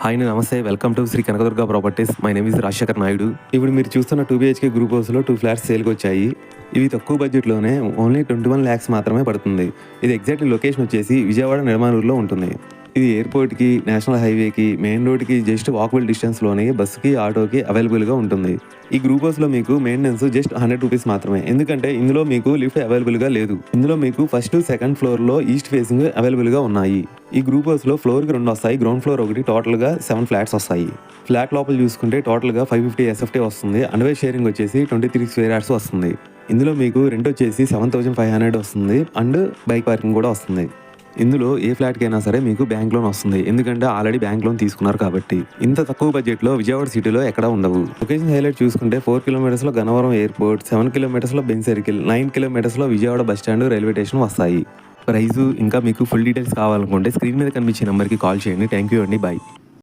Hi నమస్తే, welcome to Shri Kanakadurga properties. My name is Rajasekhar Naidu. ఇప్పుడు మీరు చూస్తున్న 2 BHK గ్రూప్ హౌస్లో 2 ఫ్లాట్స్ సేల్కి వచ్చాయి. ఇవి తక్కువ బడ్జెట్లోనే ఓన్లీ 21 lakhs మాత్రమే పడుతుంది. ఇది ఎగ్జాక్ట్ లొకేషన్ వచ్చేసి విజయవాడ నిర్మాణూరులో ఉంటుంది. ఇది ఎయిర్పోర్ట్కి, నేషనల్ హైవేకి, మెయిన్ రోడ్కి జస్ట్ వాకబుల్ డిస్టెన్స్లోనే బస్సుకి, ఆటోకి అవైలబుల్గా ఉంటుంది. ఈ గ్రూప్ హౌస్లో మీకు మెయింటెనెన్స్ జస్ట్ 100 రూపీస్ మాత్రమే, ఎందుకంటే ఇందులో మీకు లిఫ్ట్ అవైలబుల్గా లేదు. ఇందులో మీకు ఫస్ట్, సెకండ్ ఫ్లోర్లో ఈస్ట్ ఫేసింగ్ అవైలబుల్గా ఉన్నాయి. ఈ గ్రూప్ హౌస్లో ఫ్లోర్కి 2 వస్తాయి, గ్రౌండ్ ఫ్లోర్ ఒకటి, టోటల్గా 7 ఫ్లాట్స్ వస్తాయి. ఫ్లాట్ లోపల చూసుకుంటే టోటల్గా 550 SFT వస్తుంది. అన్వే షేరింగ్ వచ్చేసి 23 స్క్వేర్ యార్డ్స్ వస్తుంది. ఇందులో మీకు రెంట్ వచ్చేసి 7,500 వస్తుంది అండ్ బైక్ పార్కింగ్ కూడా వస్తుంది. ఇందులో ఏ ఫ్లాట్కైనా సరే మీకు బ్యాంక్ లోన్ వస్తుంది, ఎందుకంటే ఆల్రెడీ బ్యాంక్ లోన్ తీసుకున్నారు కాబట్టి. ఇంత తక్కువ బడ్జెట్లో విజయవాడ సిటీలో ఎక్కడా ఉండవు. లొకేషన్ హైలైట్ చూసుకుంటే 4 kilometers Gannavaram airport, 7 kilometers Benz circle, 9 kilometers Vijayawada bus stand, railway station వస్తాయి. ప్రైజు ఇంకా మీకు ఫుల్ డీటెయిల్స్ కావాలనుకుంటే స్క్రీన్ మీద కనిపించే నెంబర్కి కాల్ చేయండి. థ్యాంక్ యూ అండి, బాయ్.